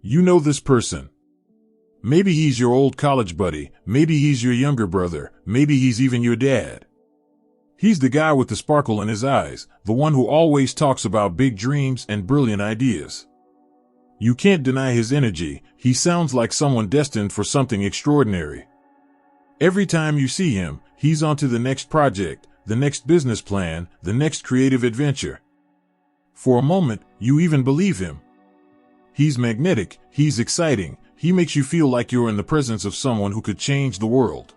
You know this person. Maybe he's your old college buddy, maybe he's your younger brother, maybe he's even your dad. He's the guy with the sparkle in his eyes, the one who always talks about big dreams and brilliant ideas. You can't deny his energy. He sounds like someone destined for something extraordinary. Every time you see him, he's on to the next project, the next business plan, the next creative adventure. For a moment, you even believe him. He's magnetic, he's exciting, he makes you feel like you're in the presence of someone who could change the world.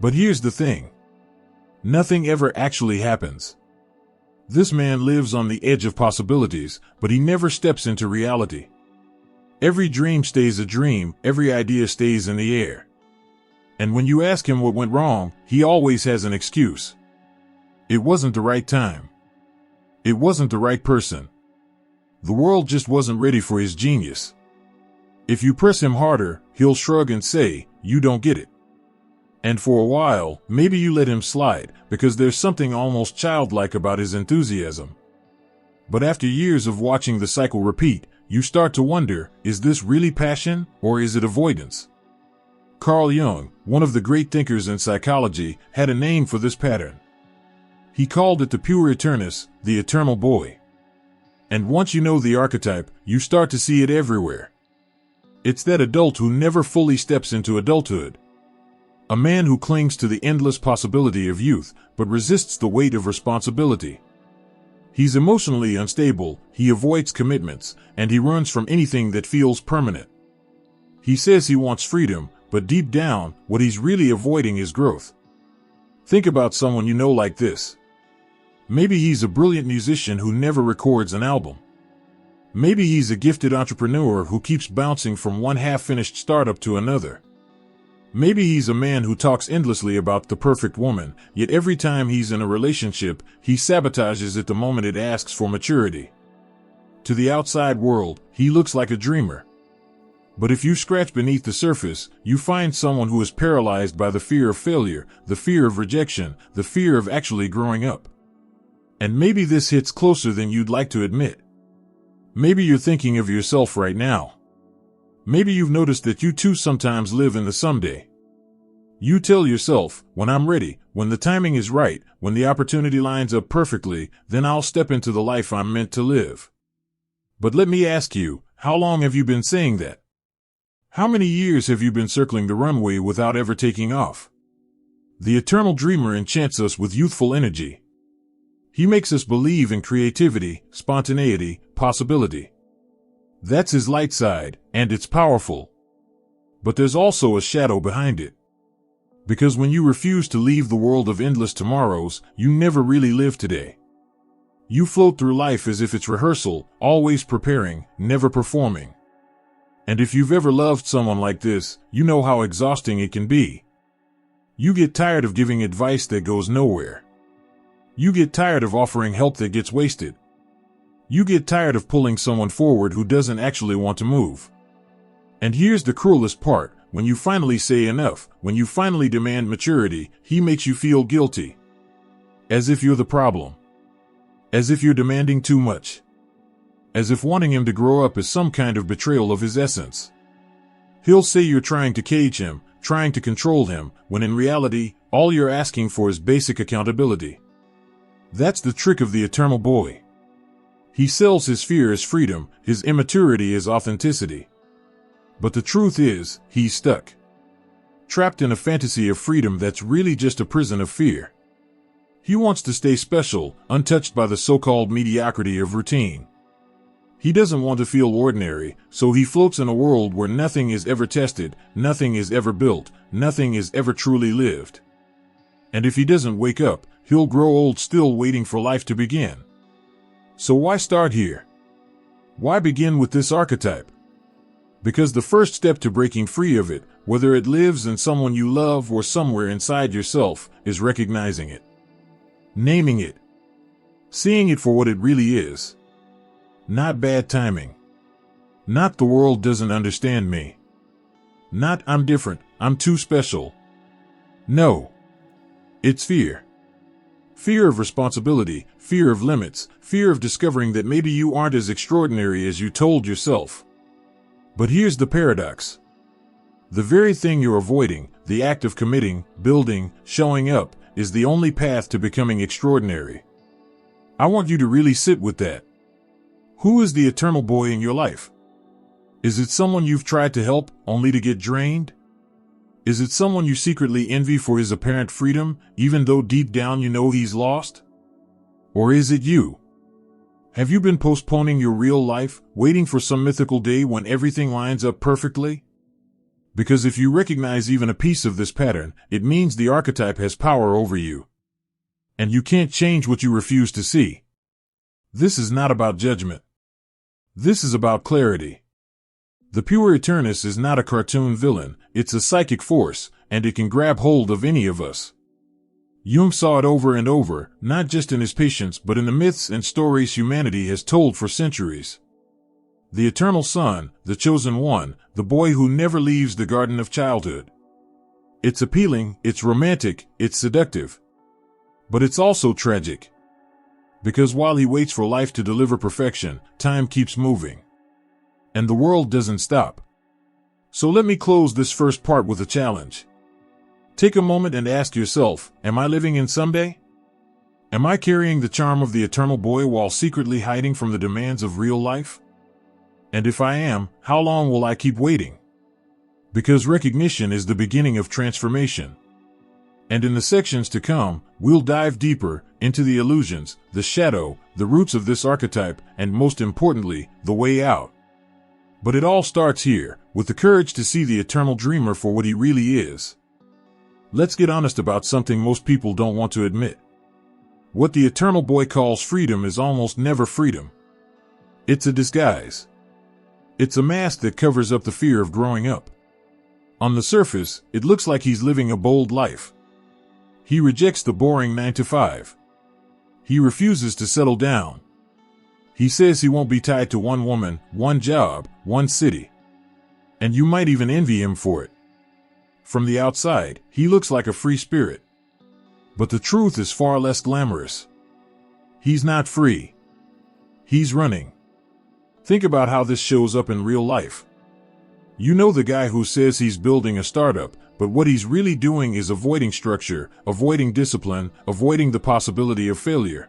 But here's the thing. Nothing ever actually happens. This man lives on the edge of possibilities, but he never steps into reality. Every dream stays a dream, every idea stays in the air. And when you ask him what went wrong, he always has an excuse. It wasn't the right time. It wasn't the right person. The world just wasn't ready for his genius. If you press him harder, he'll shrug and say, "You don't get it." And for a while, maybe you let him slide, because there's something almost childlike about his enthusiasm. But after years of watching the cycle repeat, you start to wonder, is this really passion, or is it avoidance? Carl Jung, one of the great thinkers in psychology, had a name for this pattern. He called it the puer aeternus, the eternal boy. And once you know the archetype, you start to see it everywhere. It's that adult who never fully steps into adulthood. A man who clings to the endless possibility of youth, but resists the weight of responsibility. He's emotionally unstable, he avoids commitments, and he runs from anything that feels permanent. He says he wants freedom, but deep down, what he's really avoiding is growth. Think about someone you know like this. Maybe he's a brilliant musician who never records an album. Maybe he's a gifted entrepreneur who keeps bouncing from one half-finished startup to another. Maybe he's a man who talks endlessly about the perfect woman, yet every time he's in a relationship, he sabotages it the moment it asks for maturity. To the outside world, he looks like a dreamer. But if you scratch beneath the surface, you find someone who is paralyzed by the fear of failure, the fear of rejection, the fear of actually growing up. And maybe this hits closer than you'd like to admit. Maybe you're thinking of yourself right now. Maybe you've noticed that you too sometimes live in the someday. You tell yourself, when I'm ready, when the timing is right, when the opportunity lines up perfectly, then I'll step into the life I'm meant to live. But let me ask you, how long have you been saying that? How many years have you been circling the runway without ever taking off? The eternal dreamer enchants us with youthful energy. He makes us believe in creativity, spontaneity, possibility. That's his light side, and it's powerful. But there's also a shadow behind it. Because when you refuse to leave the world of endless tomorrows, you never really live today. You float through life as if it's rehearsal, always preparing, never performing. And if you've ever loved someone like this, you know how exhausting it can be. You get tired of giving advice that goes nowhere. You get tired of offering help that gets wasted. You get tired of pulling someone forward who doesn't actually want to move. And here's the cruelest part, when you finally say enough, when you finally demand maturity, he makes you feel guilty. As if you're the problem. As if you're demanding too much. As if wanting him to grow up is some kind of betrayal of his essence. He'll say you're trying to cage him, trying to control him, when in reality, all you're asking for is basic accountability. That's the trick of the eternal boy. He sells his fear as freedom, his immaturity as authenticity. But the truth is, he's stuck. Trapped in a fantasy of freedom that's really just a prison of fear. He wants to stay special, untouched by the so-called mediocrity of routine. He doesn't want to feel ordinary, so he floats in a world where nothing is ever tested, nothing is ever built, nothing is ever truly lived. And if he doesn't wake up, he'll grow old still waiting for life to begin. So why start here? Why begin with this archetype? Because the first step to breaking free of it, whether it lives in someone you love or somewhere inside yourself, is recognizing it. Naming it. Seeing it for what it really is. Not bad timing. Not the world doesn't understand me. Not I'm different, I'm too special. No. It's fear. Fear of responsibility, fear of limits, fear of discovering that maybe you aren't as extraordinary as you told yourself. But here's the paradox. The very thing you're avoiding, the act of committing, building, showing up, is the only path to becoming extraordinary. I want you to really sit with that. Who is the eternal boy in your life? Is it someone you've tried to help, only to get drained? Is it someone you secretly envy for his apparent freedom, even though deep down you know he's lost? Or is it you? Have you been postponing your real life, waiting for some mythical day when everything lines up perfectly? Because if you recognize even a piece of this pattern, it means the archetype has power over you. And you can't change what you refuse to see. This is not about judgment. This is about clarity. The pure Eternus is not a cartoon villain, it's a psychic force, and it can grab hold of any of us. Jung saw it over and over, not just in his patients but in the myths and stories humanity has told for centuries. The eternal son, the chosen one, the boy who never leaves the garden of childhood. It's appealing, it's romantic, it's seductive. But it's also tragic. Because while he waits for life to deliver perfection, time keeps moving. And the world doesn't stop. So let me close this first part with a challenge. Take a moment and ask yourself, am I living in someday? Am I carrying the charm of the eternal boy while secretly hiding from the demands of real life? And if I am, how long will I keep waiting? Because recognition is the beginning of transformation. And in the sections to come, we'll dive deeper into the illusions, the shadow, the roots of this archetype, and most importantly, the way out. But it all starts here, with the courage to see the eternal dreamer for what he really is. Let's get honest about something most people don't want to admit. What the eternal boy calls freedom is almost never freedom. It's a disguise. It's a mask that covers up the fear of growing up. On the surface, it looks like he's living a bold life. He rejects the boring 9-to-5. He refuses to settle down. He says he won't be tied to one woman, one job, one city. And you might even envy him for it. From the outside, he looks like a free spirit. But the truth is far less glamorous. He's not free. He's running. Think about how this shows up in real life. You know the guy who says he's building a startup, but what he's really doing is avoiding structure, avoiding discipline, avoiding the possibility of failure.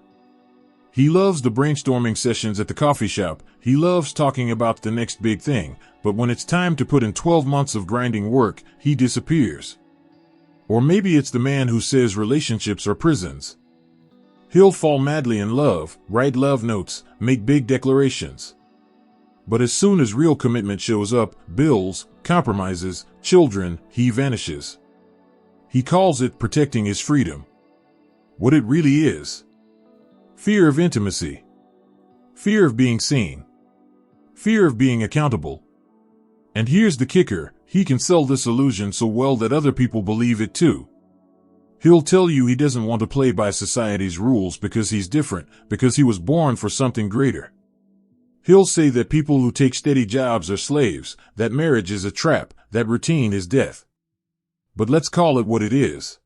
He loves the brainstorming sessions at the coffee shop, he loves talking about the next big thing, but when it's time to put in 12 months of grinding work, he disappears. Or maybe it's the man who says relationships are prisons. He'll fall madly in love, write love notes, make big declarations. But as soon as real commitment shows up, bills, compromises, children, he vanishes. He calls it protecting his freedom. What it really is: fear of intimacy. Fear of being seen. Fear of being accountable. And here's the kicker, he can sell this illusion so well that other people believe it too. He'll tell you he doesn't want to play by society's rules because he's different, because he was born for something greater. He'll say that people who take steady jobs are slaves, that marriage is a trap, that routine is death. But let's call it what it is.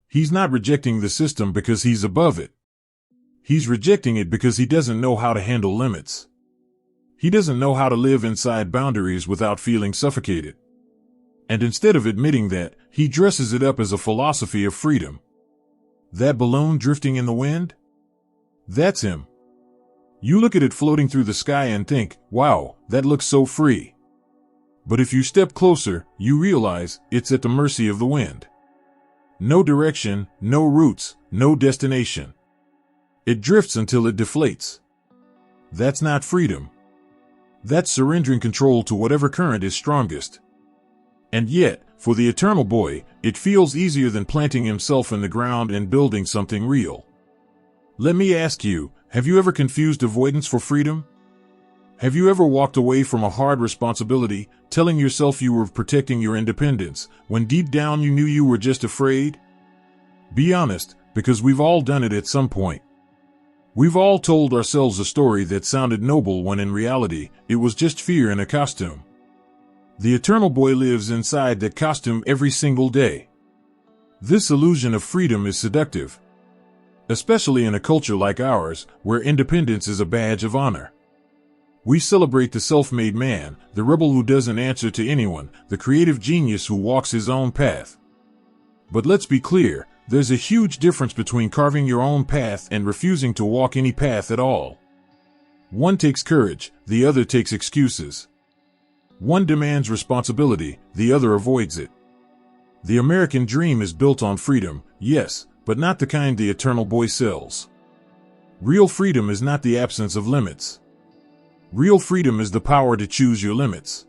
He's not rejecting the system because he's above it. He's rejecting it because he doesn't know how to handle limits. He doesn't know how to live inside boundaries without feeling suffocated. And instead of admitting that, he dresses it up as a philosophy of freedom. That balloon drifting in the wind? That's him. You look at it floating through the sky and think, wow, that looks so free. But if you step closer, you realize it's at the mercy of the wind. No direction, no roots, no destination. It drifts until it deflates. That's not freedom. That's surrendering control to whatever current is strongest. And yet, for the eternal boy, it feels easier than planting himself in the ground and building something real. Let me ask you, have you ever confused avoidance for freedom? Have you ever walked away from a hard responsibility, telling yourself you were protecting your independence, when deep down you knew you were just afraid? Be honest, because we've all done it at some point. We've all told ourselves a story that sounded noble when in reality, it was just fear in a costume. The eternal boy lives inside that costume every single day. This illusion of freedom is seductive. Especially in a culture like ours, where independence is a badge of honor. We celebrate the self-made man, the rebel who doesn't answer to anyone, the creative genius who walks his own path. But let's be clear, there's a huge difference between carving your own path and refusing to walk any path at all. One takes courage, the other takes excuses. One demands responsibility, the other avoids it. The American dream is built on freedom, yes, but not the kind the eternal boy sells. Real freedom is not the absence of limits. Real freedom is the power to choose your limits.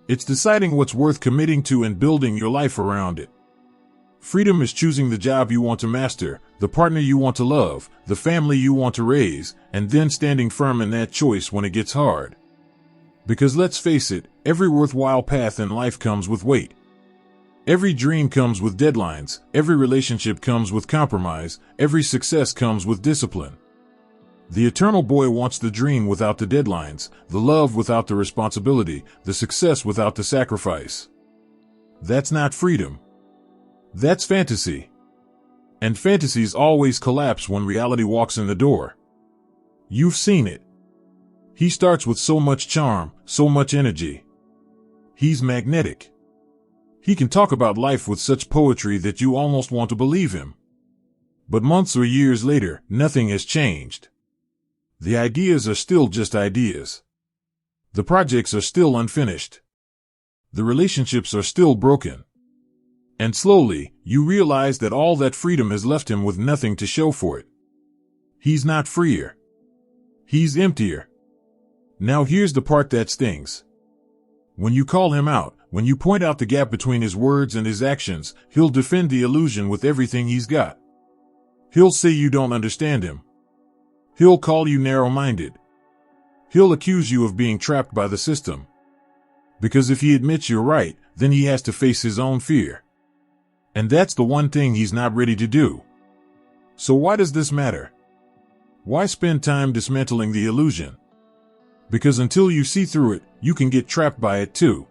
It's deciding what's worth committing to and building your life around it. Freedom is choosing the job you want to master, the partner you want to love, the family you want to raise, and then standing firm in that choice when it gets hard. Because let's face it, every worthwhile path in life comes with weight. Every dream comes with deadlines, every relationship comes with compromise, every success comes with discipline. The eternal boy wants the dream without the deadlines, the love without the responsibility, the success without the sacrifice. That's not freedom. That's fantasy. And fantasies always collapse when reality walks in the door. You've seen it. He starts with so much charm, so much energy. He's magnetic. He can talk about life with such poetry that you almost want to believe him. But months or years later, nothing has changed. The ideas are still just ideas. The projects are still unfinished. The relationships are still broken. And slowly, you realize that all that freedom has left him with nothing to show for it. He's not freer. He's emptier. Now here's the part that stings. When you call him out, when you point out the gap between his words and his actions, he'll defend the illusion with everything he's got. He'll say you don't understand him. He'll call you narrow-minded. He'll accuse you of being trapped by the system. Because if he admits you're right, then he has to face his own fear. And that's the one thing he's not ready to do. So why does this matter? Why spend time dismantling the illusion? Because until you see through it, you can get trapped by it too.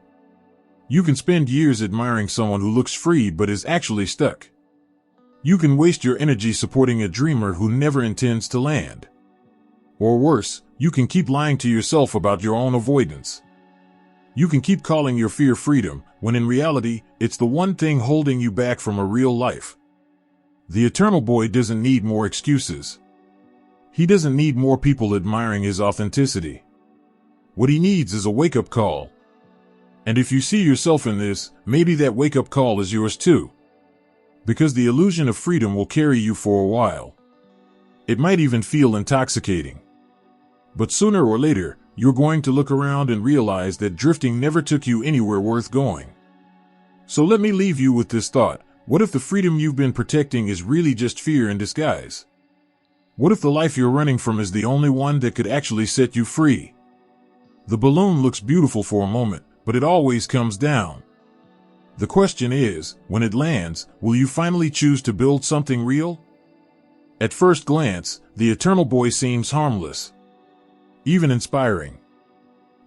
You can spend years admiring someone who looks free but is actually stuck. You can waste your energy supporting a dreamer who never intends to land. Or worse, you can keep lying to yourself about your own avoidance. You can keep calling your fear freedom, when in reality, it's the one thing holding you back from a real life. The eternal boy doesn't need more excuses. He doesn't need more people admiring his authenticity. What he needs is a wake-up call. And if you see yourself in this, maybe that wake-up call is yours too. Because the illusion of freedom will carry you for a while. It might even feel intoxicating. But sooner or later, you're going to look around and realize that drifting never took you anywhere worth going. So let me leave you with this thought. What if the freedom you've been protecting is really just fear in disguise? What if the life you're running from is the only one that could actually set you free? The balloon looks beautiful for a moment, but it always comes down. The question is, when it lands, will you finally choose to build something real? At first glance, the eternal boy seems harmless. Even inspiring.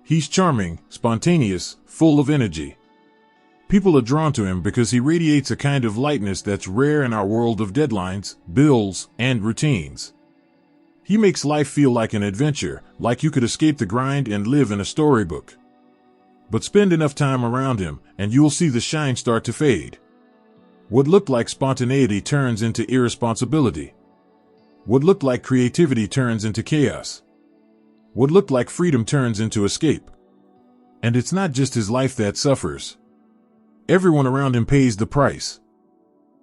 He's charming, spontaneous, full of energy. People are drawn to him because he radiates a kind of lightness that's rare in our world of deadlines, bills, and routines. He makes life feel like an adventure, like you could escape the grind and live in a storybook. But spend enough time around him, and you'll see the shine start to fade. What looked like spontaneity turns into irresponsibility. What looked like creativity turns into chaos. What looked like freedom turns into escape. And it's not just his life that suffers. Everyone around him pays the price.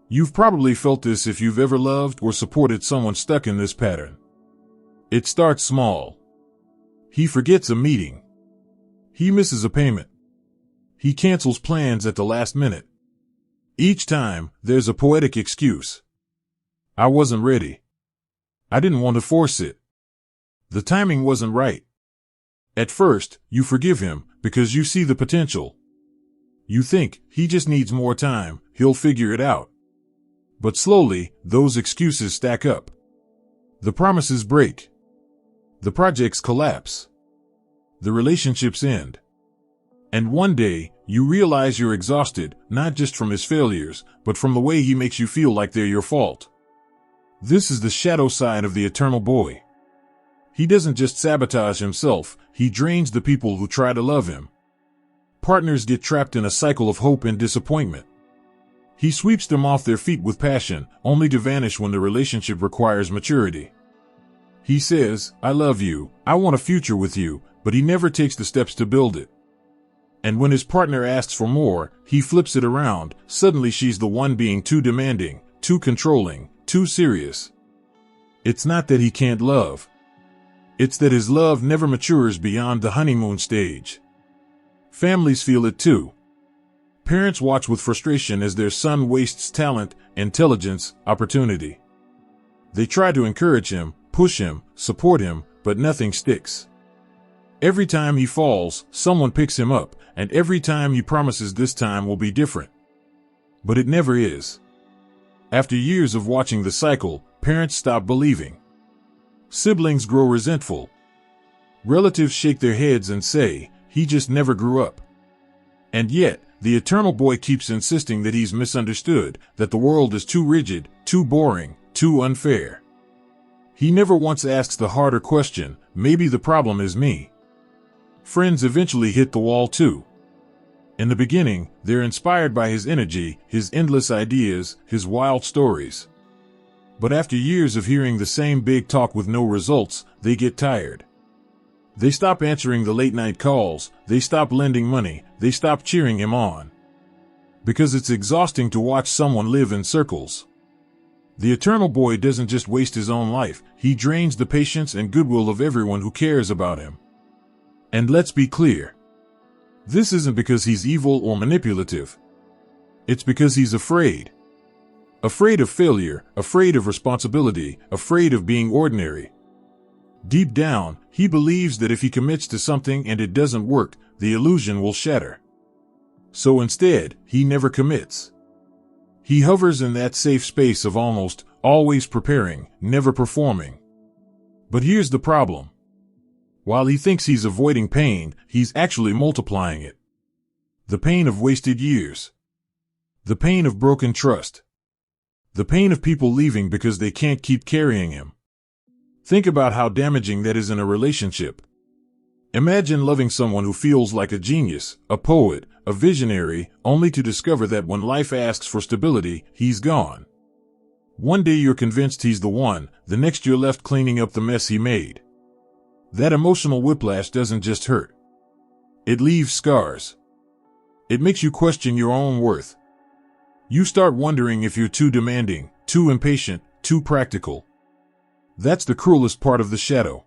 You've probably felt this if you've ever loved or supported someone stuck in this pattern. It starts small. He forgets a meeting. He misses a payment. He cancels plans at the last minute. Each time, there's a poetic excuse. I wasn't ready. I didn't want to force it. The timing wasn't right. At first, you forgive him because you see the potential. You think, he just needs more time, he'll figure it out. But slowly, those excuses stack up. The promises break. The projects collapse. The relationships end. And one day, you realize you're exhausted, not just from his failures, but from the way he makes you feel like they're your fault. This is the shadow side of the eternal boy. He doesn't just sabotage himself, he drains the people who try to love him. Partners get trapped in a cycle of hope and disappointment. He sweeps them off their feet with passion, only to vanish when the relationship requires maturity. He says, "I love you, I want a future with you," but he never takes the steps to build it. And when his partner asks for more, he flips it around. Suddenly she's the one being too demanding, too controlling, too serious. It's not that he can't love. It's that his love never matures beyond the honeymoon stage. Families feel it too. Parents watch with frustration as their son wastes talent, intelligence, opportunity. They try to encourage him, push him, support him, but nothing sticks. Every time he falls, someone picks him up, and every time he promises this time will be different. But it never is. After years of watching the cycle, parents stop believing. Siblings grow resentful. Relatives shake their heads and say, "He just never grew up." And yet, the eternal boy keeps insisting that he's misunderstood, that the world is too rigid, too boring, too unfair. He never once asks the harder question, maybe the problem is me. Friends eventually hit the wall too. In the beginning, they're inspired by his energy, his endless ideas, his wild stories. But after years of hearing the same big talk with no results, they get tired. They stop answering the late-night calls, they stop lending money, they stop cheering him on. Because it's exhausting to watch someone live in circles. The eternal boy doesn't just waste his own life, he drains the patience and goodwill of everyone who cares about him. And let's be clear. This isn't because he's evil or manipulative. It's because he's afraid. Afraid of failure, afraid of responsibility, afraid of being ordinary. Deep down, he believes that if he commits to something and it doesn't work, the illusion will shatter. So instead, he never commits. He hovers in that safe space of almost, always preparing, never performing. But here's the problem. While he thinks he's avoiding pain, he's actually multiplying it. The pain of wasted years. The pain of broken trust. The pain of people leaving because they can't keep carrying him. Think about how damaging that is in a relationship. Imagine loving someone who feels like a genius, a poet, a visionary, only to discover that when life asks for stability, he's gone. One day you're convinced he's the one, the next you're left cleaning up the mess he made. That emotional whiplash doesn't just hurt. It leaves scars. It makes you question your own worth. You start wondering if you're too demanding, too impatient, too practical. That's the cruelest part of the shadow.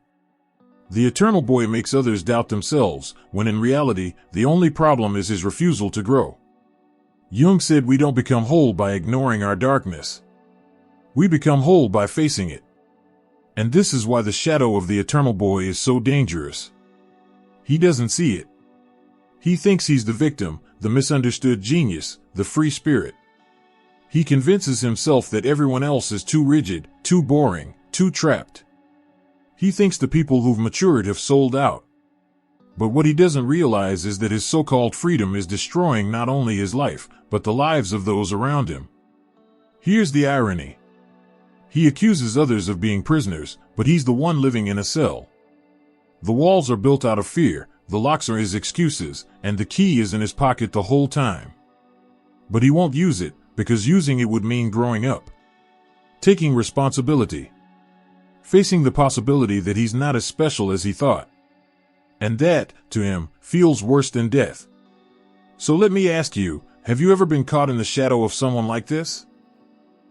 The eternal boy makes others doubt themselves, when in reality, the only problem is his refusal to grow. Jung said we don't become whole by ignoring our darkness. We become whole by facing it. And this is why the shadow of the eternal boy is so dangerous. He doesn't see it. He thinks he's the victim, the misunderstood genius, the free spirit. He convinces himself that everyone else is too rigid, too boring, too trapped. He thinks the people who've matured have sold out. But what he doesn't realize is that his so-called freedom is destroying not only his life, but the lives of those around him. Here's the irony. He accuses others of being prisoners, but he's the one living in a cell. The walls are built out of fear, the locks are his excuses, and the key is in his pocket the whole time. But he won't use it, because using it would mean growing up. Taking responsibility. Facing the possibility that he's not as special as he thought. And that, to him, feels worse than death. So let me ask you, have you ever been caught in the shadow of someone like this?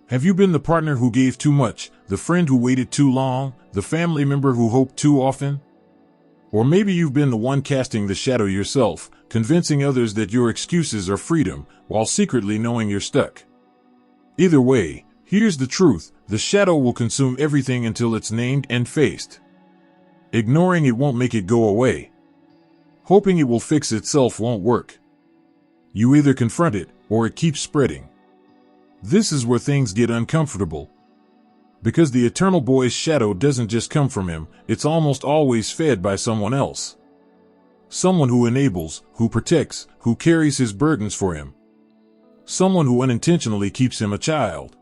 Have you been the partner who gave too much, the friend who waited too long, the family member who hoped too often? Or maybe you've been the one casting the shadow yourself, convincing others that your excuses are freedom, while secretly knowing you're stuck. Either way, here's the truth, the shadow will consume everything until it's named and faced. Ignoring it won't make it go away. Hoping it will fix itself won't work. You either confront it, or it keeps spreading. This is where things get uncomfortable. Because the eternal boy's shadow doesn't just come from him, it's almost always fed by someone else. Someone who enables, who protects, who carries his burdens for him. Someone who unintentionally keeps him a child.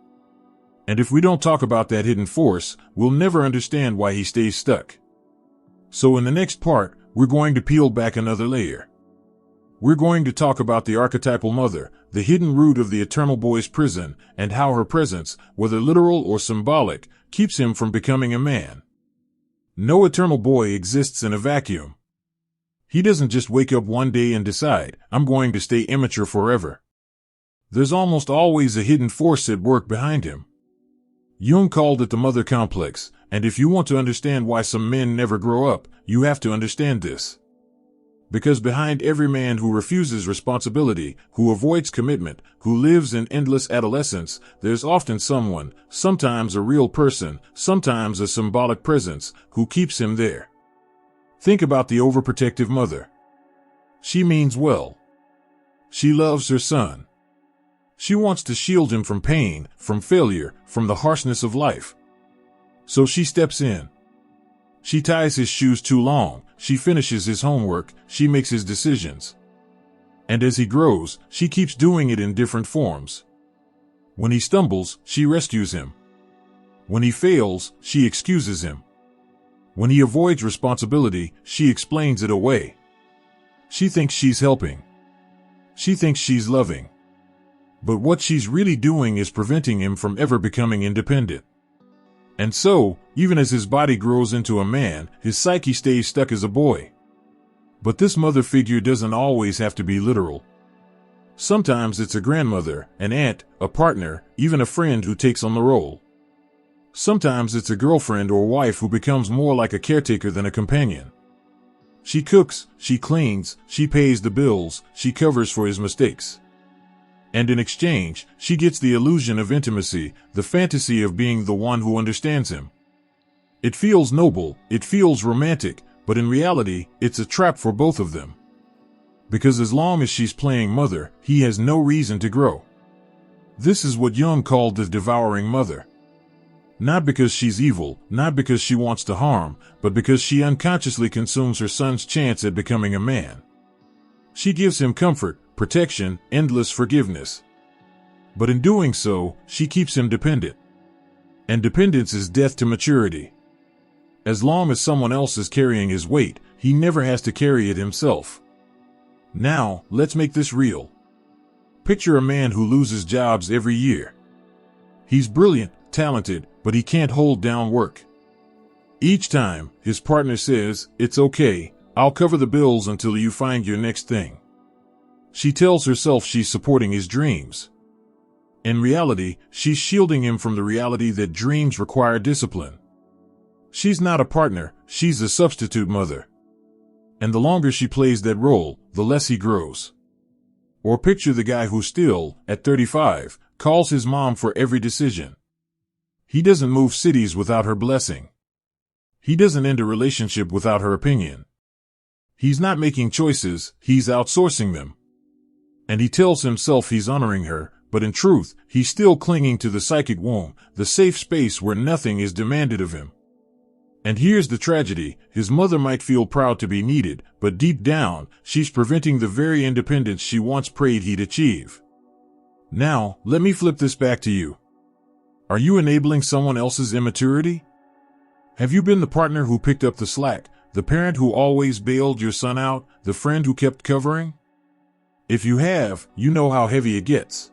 And if we don't talk about that hidden force, we'll never understand why he stays stuck. So in the next part, we're going to peel back another layer. We're going to talk about the archetypal mother, the hidden root of the eternal boy's prison, and how her presence, whether literal or symbolic, keeps him from becoming a man. No eternal boy exists in a vacuum. He doesn't just wake up one day and decide, I'm going to stay immature forever. There's almost always a hidden force at work behind him. Jung called it the mother complex, and if you want to understand why some men never grow up, you have to understand this. Because behind every man who refuses responsibility, who avoids commitment, who lives in endless adolescence, there's often someone, sometimes a real person, sometimes a symbolic presence, who keeps him there. Think about the overprotective mother. She means well. She loves her son. She wants to shield him from pain, from failure, from the harshness of life. So she steps in. She ties his shoes too long, she finishes his homework, she makes his decisions. And as he grows, she keeps doing it in different forms. When he stumbles, she rescues him. When he fails, she excuses him. When he avoids responsibility, she explains it away. She thinks she's helping. She thinks she's loving. But what she's really doing is preventing him from ever becoming independent. And so, even as his body grows into a man, his psyche stays stuck as a boy. But this mother figure doesn't always have to be literal. Sometimes it's a grandmother, an aunt, a partner, even a friend who takes on the role. Sometimes it's a girlfriend or wife who becomes more like a caretaker than a companion. She cooks, she cleans, she pays the bills, she covers for his mistakes. And in exchange, she gets the illusion of intimacy, the fantasy of being the one who understands him. It feels noble, it feels romantic, but in reality, it's a trap for both of them. Because as long as she's playing mother, he has no reason to grow. This is what Jung called the devouring mother. Not because she's evil, not because she wants to harm, but because she unconsciously consumes her son's chance at becoming a man. She gives him comfort, protection, endless forgiveness. But in doing so, she keeps him dependent. And dependence is death to maturity. As long as someone else is carrying his weight, he never has to carry it himself. Now, let's make this real. Picture a man who loses jobs every year. He's brilliant, talented, but he can't hold down work. Each time, his partner says, "It's okay, I'll cover the bills until you find your next thing." She tells herself she's supporting his dreams. In reality, she's shielding him from the reality that dreams require discipline. She's not a partner, she's a substitute mother. And the longer she plays that role, the less he grows. Or picture the guy who still, at 35, calls his mom for every decision. He doesn't move cities without her blessing. He doesn't end a relationship without her opinion. He's not making choices, he's outsourcing them. And he tells himself he's honoring her, but in truth, he's still clinging to the psychic womb, the safe space where nothing is demanded of him. And here's the tragedy, his mother might feel proud to be needed, but deep down, she's preventing the very independence she once prayed he'd achieve. Now, let me flip this back to you. Are you enabling someone else's immaturity? Have you been the partner who picked up the slack, the parent who always bailed your son out, the friend who kept covering? If you have, you know how heavy it gets.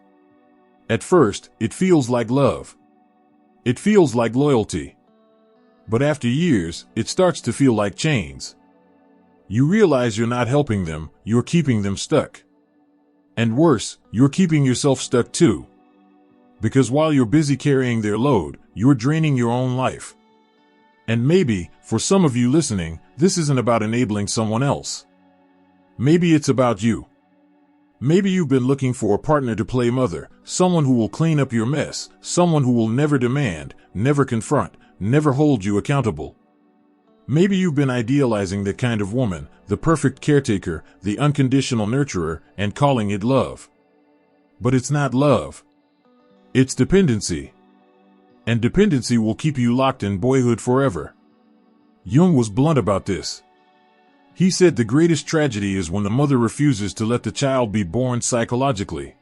At first, it feels like love. It feels like loyalty. But after years, it starts to feel like chains. You realize you're not helping them, you're keeping them stuck. And worse, you're keeping yourself stuck too. Because while you're busy carrying their load, you're draining your own life. And maybe, for some of you listening, this isn't about enabling someone else. Maybe it's about you. Maybe you've been looking for a partner to play mother, someone who will clean up your mess, someone who will never demand, never confront, never hold you accountable. Maybe you've been idealizing that kind of woman, the perfect caretaker, the unconditional nurturer, and calling it love. But it's not love. It's dependency. And dependency will keep you locked in boyhood forever. Jung was blunt about this. He said the greatest tragedy is when the mother refuses to let the child be born psychologically.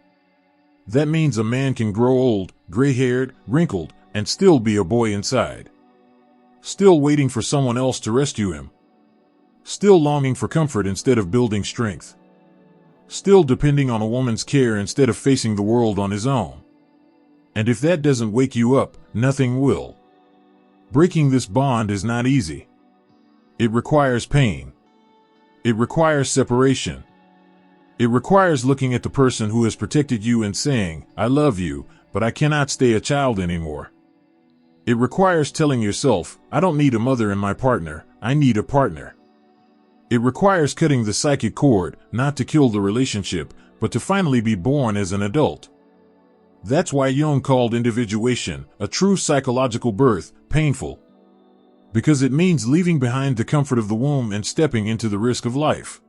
That means a man can grow old, gray-haired, wrinkled, and still be a boy inside. Still waiting for someone else to rescue him. still longing for comfort instead of building strength, still depending on a woman's care instead of facing the world on his own. And if that doesn't wake you up, nothing will. Breaking this bond is not easy. It requires pain. It requires separation. It requires looking at the person who has protected you and saying, "I love you, but I cannot stay a child anymore." It requires telling yourself, "I don't need a mother in my partner, I need a partner." It requires cutting the psychic cord, not to kill the relationship, but to finally be born as an adult. That's why Jung called individuation, a true psychological birth, painful. Because it means leaving behind the comfort of the womb and stepping into the risk of life.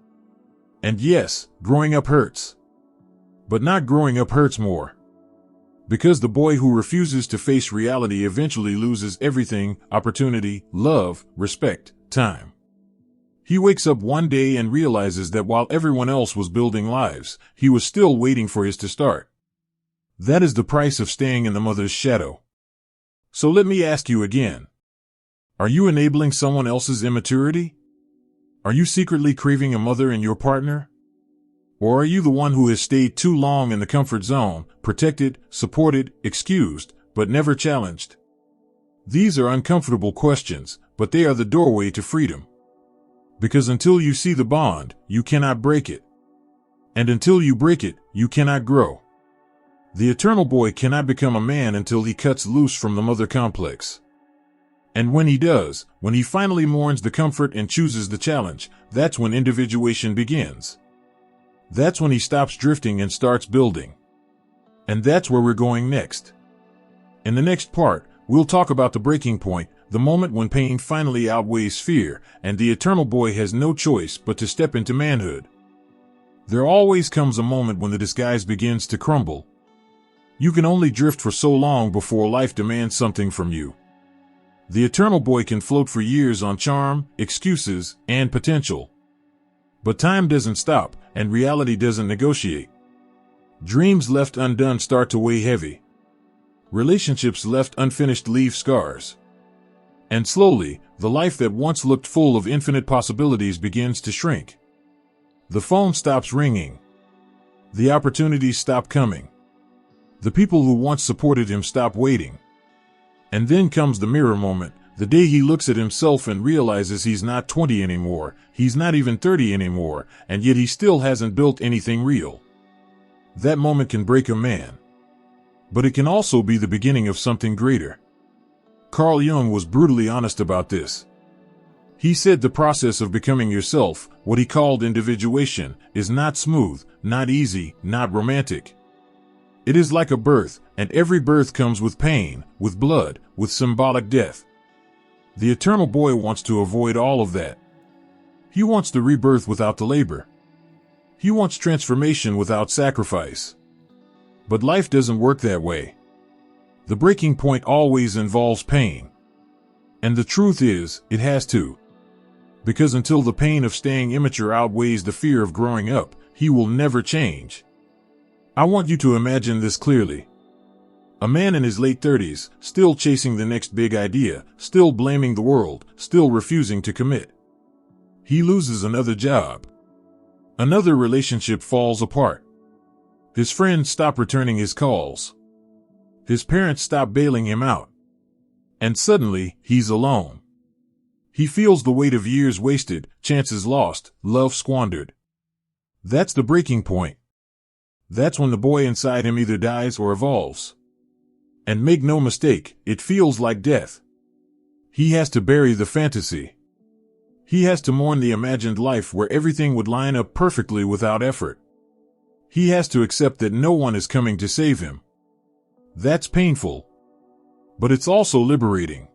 And yes, growing up hurts. But not growing up hurts more. Because the boy who refuses to face reality eventually loses everything: opportunity, love, respect, time. He wakes up one day and realizes that while everyone else was building lives, he was still waiting for his to start. That is the price of staying in the mother's shadow. So let me ask you again. Are you enabling someone else's immaturity? Are you secretly craving a mother in your partner? Or are you the one who has stayed too long in the comfort zone, protected, supported, excused, but never challenged? These are uncomfortable questions, but they are the doorway to freedom. Because until you see the bond, you cannot break it. And until you break it, you cannot grow. The eternal boy cannot become a man until he cuts loose from the mother complex. And when he does, when he finally mourns the comfort and chooses the challenge, that's when individuation begins. That's when he stops drifting and starts building. And that's where we're going next. In the next part, we'll talk about the breaking point, the moment when pain finally outweighs fear, and the eternal boy has no choice but to step into manhood. There always comes a moment when the disguise begins to crumble. You can only drift for so long before life demands something from you. The eternal boy can float for years on charm, excuses, and potential. But time doesn't stop, and reality doesn't negotiate. Dreams left undone start to weigh heavy. Relationships left unfinished leave scars. And slowly, the life that once looked full of infinite possibilities begins to shrink. The phone stops ringing. The opportunities stop coming. The people who once supported him stop waiting. And then comes the mirror moment, the day he looks at himself and realizes he's not 20 anymore, he's not even 30 anymore, and yet he still hasn't built anything real. That moment can break a man. But it can also be the beginning of something greater. Carl Jung was brutally honest about this. He said the process of becoming yourself, what he called individuation, is not smooth, not easy, not romantic. It is like a birth, and every birth comes with pain, with blood, with symbolic death. The eternal boy wants to avoid all of that. He wants the rebirth without the labor. He wants transformation without sacrifice. But life doesn't work that way. The breaking point always involves pain. And the truth is, it has to. Because until the pain of staying immature outweighs the fear of growing up, he will never change. I want you to imagine this clearly. A man in his late 30s, still chasing the next big idea, still blaming the world, still refusing to commit. He loses another job. Another relationship falls apart. His friends stop returning his calls. His parents stop bailing him out. And suddenly, he's alone. He feels the weight of years wasted, chances lost, love squandered. That's the breaking point. That's when the boy inside him either dies or evolves. And make no mistake, it feels like death. He has to bury the fantasy. He has to mourn the imagined life where everything would line up perfectly without effort. He has to accept that no one is coming to save him. That's painful. But it's also liberating.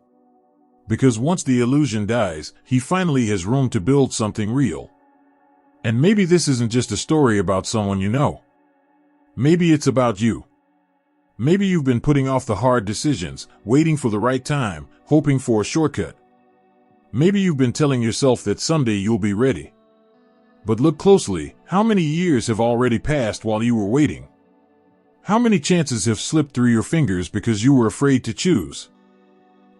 Because once the illusion dies, he finally has room to build something real. And maybe this isn't just a story about someone you know. Maybe it's about you. Maybe you've been putting off the hard decisions, waiting for the right time, hoping for a shortcut. Maybe you've been telling yourself that someday you'll be ready. But look closely, how many years have already passed while you were waiting? How many chances have slipped through your fingers because you were afraid to choose?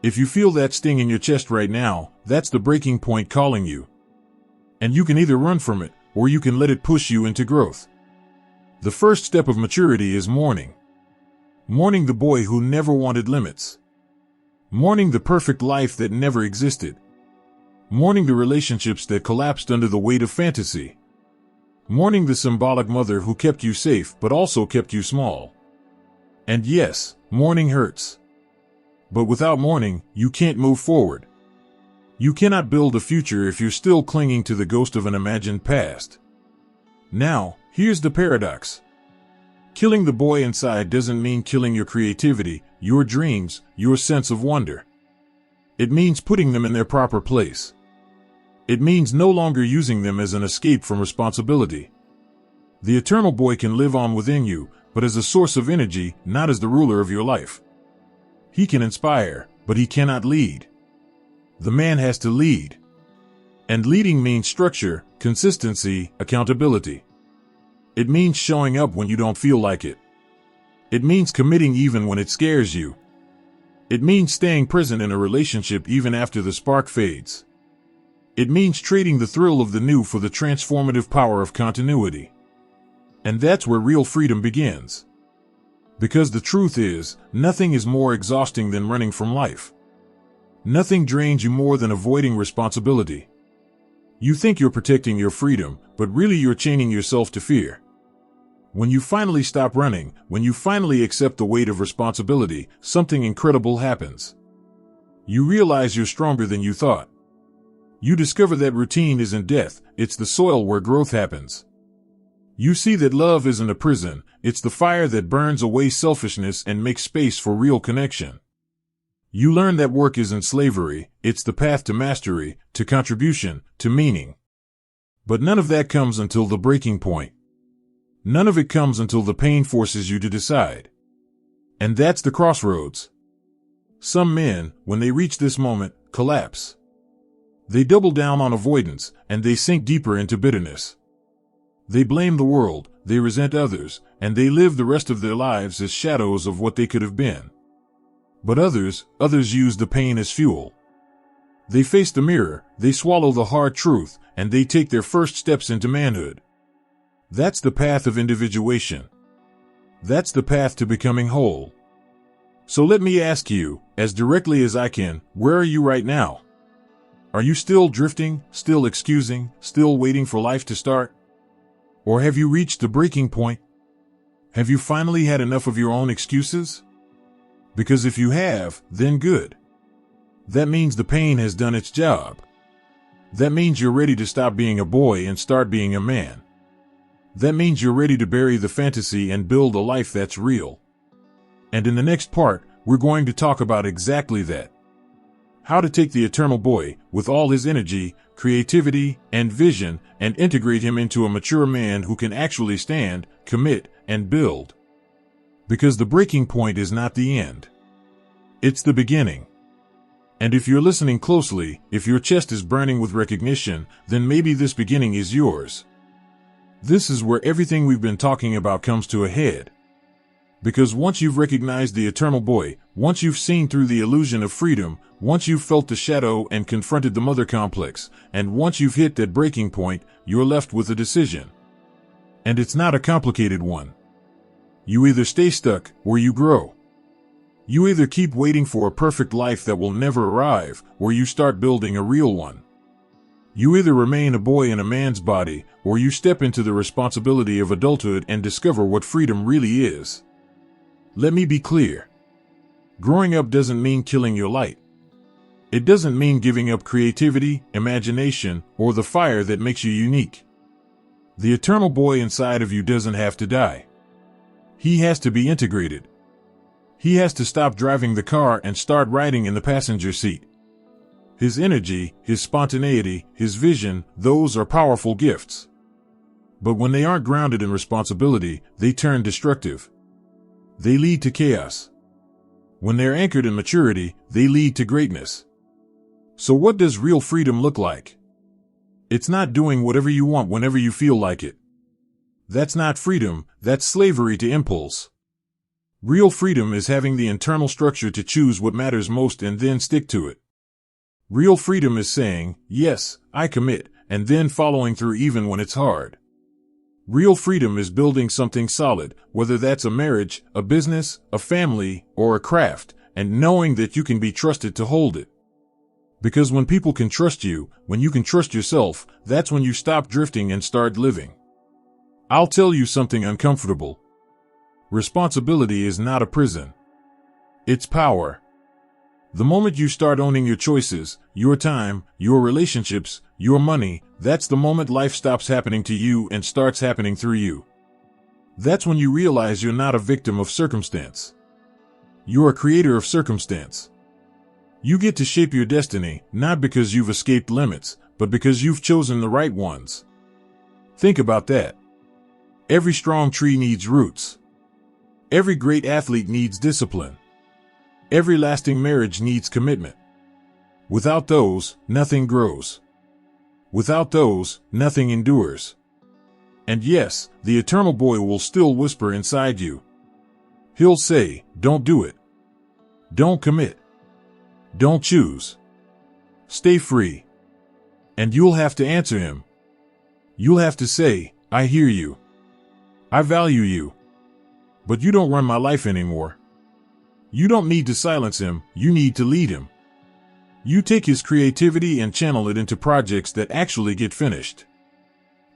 If you feel that sting in your chest right now, that's the breaking point calling you. And you can either run from it, or you can let it push you into growth. The first step of maturity is mourning. Mourning the boy who never wanted limits. Mourning the perfect life that never existed. Mourning the relationships that collapsed under the weight of fantasy. Mourning the symbolic mother who kept you safe but also kept you small. And yes, mourning hurts. But without mourning, you can't move forward. You cannot build a future if you're still clinging to the ghost of an imagined past. Now, here's the paradox. Killing the boy inside doesn't mean killing your creativity, your dreams, your sense of wonder. It means putting them in their proper place. It means no longer using them as an escape from responsibility. The eternal boy can live on within you, but as a source of energy, not as the ruler of your life. He can inspire, but he cannot lead. The man has to lead. And leading means structure, consistency, accountability. It means showing up when you don't feel like it. It means committing even when it scares you. It means staying present in a relationship even after the spark fades. It means trading the thrill of the new for the transformative power of continuity. And that's where real freedom begins. Because the truth is, nothing is more exhausting than running from life. Nothing drains you more than avoiding responsibility. You think you're protecting your freedom, but really you're chaining yourself to fear. When you finally stop running, when you finally accept the weight of responsibility, something incredible happens. You realize you're stronger than you thought. You discover that routine isn't death, it's the soil where growth happens. You see that love isn't a prison, it's the fire that burns away selfishness and makes space for real connection. You learn that work isn't slavery, it's the path to mastery, to contribution, to meaning. But none of that comes until the breaking point. None of it comes until the pain forces you to decide. And that's the crossroads. Some men, when they reach this moment, collapse. They double down on avoidance, and they sink deeper into bitterness. They blame the world, they resent others, and they live the rest of their lives as shadows of what they could have been. But others use the pain as fuel. They face the mirror, they swallow the hard truth, and they take their first steps into manhood. That's the path of individuation. That's the path to becoming whole. So let me ask you, as directly as I can, where are you right now? Are you still drifting, still excusing, still waiting for life to start? Or have you reached the breaking point? Have you finally had enough of your own excuses? Because if you have, then good. That means the pain has done its job. That means you're ready to stop being a boy and start being a man. That means you're ready to bury the fantasy and build a life that's real. And in the next part, we're going to talk about exactly that. How to take the eternal boy, with all his energy, creativity, and vision, and integrate him into a mature man who can actually stand, commit, and build. Because the breaking point is not the end. It's the beginning. And if you're listening closely, if your chest is burning with recognition, then maybe this beginning is yours. This is where everything we've been talking about comes to a head. Because once you've recognized the eternal boy, once you've seen through the illusion of freedom, once you've felt the shadow and confronted the mother complex, and once you've hit that breaking point, you're left with a decision. And it's not a complicated one. You either stay stuck, or you grow. You either keep waiting for a perfect life that will never arrive, or you start building a real one. You either remain a boy in a man's body, or you step into the responsibility of adulthood and discover what freedom really is. Let me be clear. Growing up doesn't mean killing your light. It doesn't mean giving up creativity, imagination, or the fire that makes you unique. The eternal boy inside of you doesn't have to die. He has to be integrated. He has to stop driving the car and start riding in the passenger seat. His energy, his spontaneity, his vision, those are powerful gifts. But when they aren't grounded in responsibility, they turn destructive. They lead to chaos. When they're anchored in maturity, they lead to greatness. So what does real freedom look like? It's not doing whatever you want whenever you feel like it. That's not freedom, that's slavery to impulse. Real freedom is having the internal structure to choose what matters most and then stick to it. Real freedom is saying, yes, I commit, and then following through even when it's hard. Real freedom is building something solid, whether that's a marriage, a business, a family, or a craft, and knowing that you can be trusted to hold it. Because when people can trust you, when you can trust yourself, that's when you stop drifting and start living. I'll tell you something uncomfortable. Responsibility is not a prison. It's power. The moment you start owning your choices, your time, your relationships, your money, that's the moment life stops happening to you and starts happening through you. That's when you realize you're not a victim of circumstance. You're a creator of circumstance. You get to shape your destiny, not because you've escaped limits, but because you've chosen the right ones. Think about that. Every strong tree needs roots. Every great athlete needs discipline. Every lasting marriage needs commitment. Without those, nothing grows. Without those, nothing endures. And yes, the eternal boy will still whisper inside you. He'll say, don't do it. Don't commit. Don't choose. Stay free. And you'll have to answer him. You'll have to say, I hear you. I value you. But you don't run my life anymore. You don't need to silence him, you need to lead him. You take his creativity and channel it into projects that actually get finished.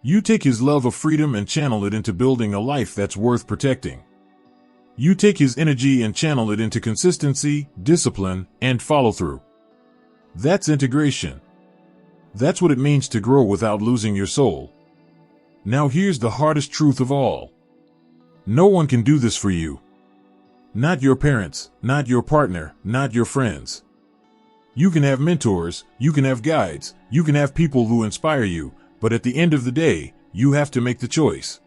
You take his love of freedom and channel it into building a life that's worth protecting. You take his energy and channel it into consistency, discipline, and follow-through. That's integration. That's what it means to grow without losing your soul. Now here's the hardest truth of all. No one can do this for you. Not your parents, not your partner, not your friends. You can have mentors, you can have guides, you can have people who inspire you, but at the end of the day, you have to make the choice.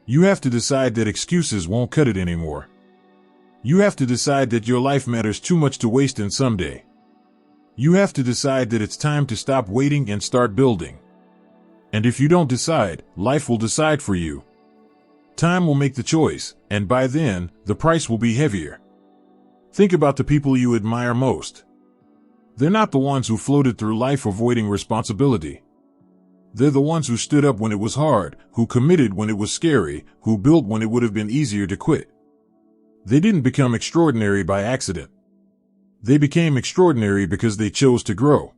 You have to decide that excuses won't cut it anymore. You have to decide that your life matters too much to waste in someday. You have to decide that it's time to stop waiting and start building. And if you don't decide, life will decide for you. Time will make the choice, and by then, the price will be heavier. Think about the people you admire most. They're not the ones who floated through life avoiding responsibility. They're the ones who stood up when it was hard, who committed when it was scary, who built when it would have been easier to quit. They didn't become extraordinary by accident. They became extraordinary because they chose to grow.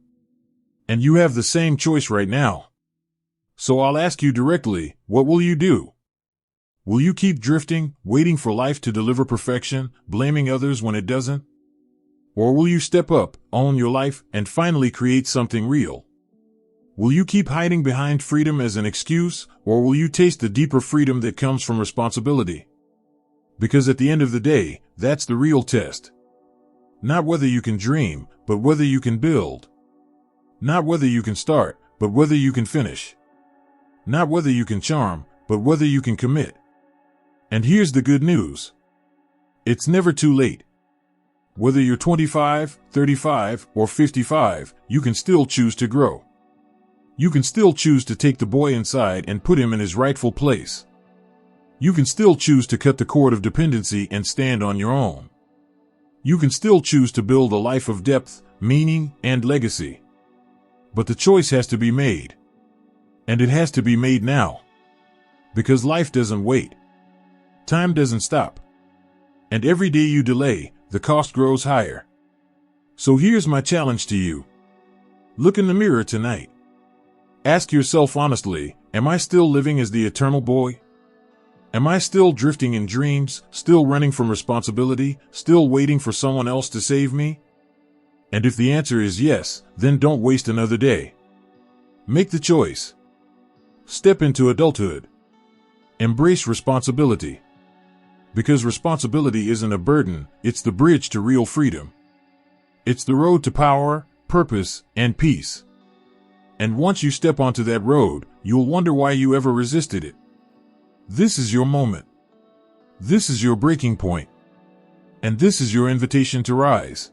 And you have the same choice right now. So I'll ask you directly, what will you do? Will you keep drifting, waiting for life to deliver perfection, blaming others when it doesn't? Or will you step up, own your life, and finally create something real? Will you keep hiding behind freedom as an excuse, or will you taste the deeper freedom that comes from responsibility? Because at the end of the day, that's the real test. Not whether you can dream, but whether you can build. Not whether you can start, but whether you can finish. Not whether you can charm, but whether you can commit. And here's the good news. It's never too late. Whether you're 25, 35, or 55, you can still choose to grow. You can still choose to take the boy inside and put him in his rightful place. You can still choose to cut the cord of dependency and stand on your own. You can still choose to build a life of depth, meaning, and legacy. But the choice has to be made. And it has to be made now. Because life doesn't wait. Time doesn't stop. And every day you delay, the cost grows higher. So here's my challenge to you. Look in the mirror tonight. Ask yourself honestly, am I still living as the eternal boy? Am I still drifting in dreams, still running from responsibility, still waiting for someone else to save me? And if the answer is yes, then don't waste another day. Make the choice. Step into adulthood. Embrace responsibility. Because responsibility isn't a burden, it's the bridge to real freedom. It's the road to power, purpose, and peace. And once you step onto that road, you'll wonder why you ever resisted it. This is your moment. This is your breaking point. And this is your invitation to rise.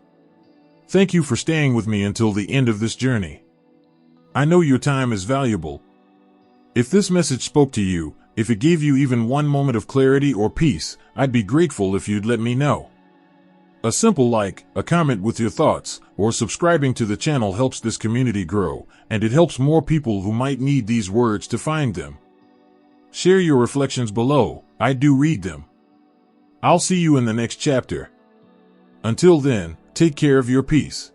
Thank you for staying with me until the end of this journey. I know your time is valuable. If this message spoke to you, if it gave you even one moment of clarity or peace, I'd be grateful if you'd let me know. A simple like, a comment with your thoughts, or subscribing to the channel helps this community grow, and it helps more people who might need these words to find them. Share your reflections below. I do read them. I'll see you in the next chapter. Until then, take care of your peace.